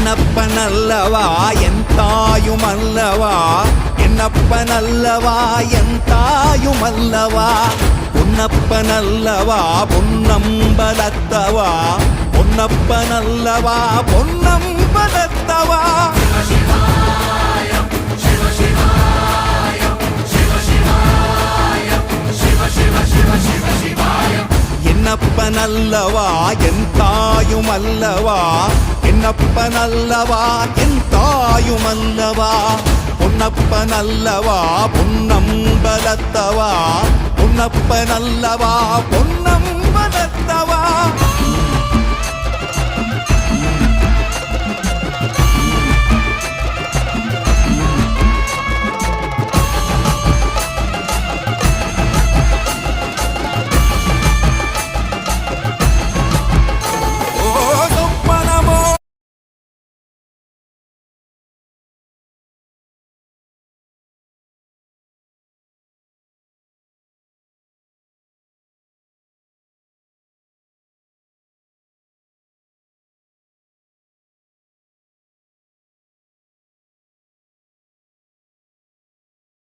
என்னப்பனல்லவா என் தாயுமல்லவா, என்னப்பனல்லவா என் தாயுமல்லவா, பொன்னப்பனல்லவா பொன்னம்பலத்தவா, பொன்னப்பனல்லவா பொன்னம்பலத்தவா. என்னப்பனல்லவா என் தாயுமல்லவா, என்னப்பனல்லவா என் தாயுமல்லவா, பொன்னப்பனல்லவா பொன்னம்பலத்தவா, பொன்னப்பனல்லவா பொன்னம்பலத்தவா.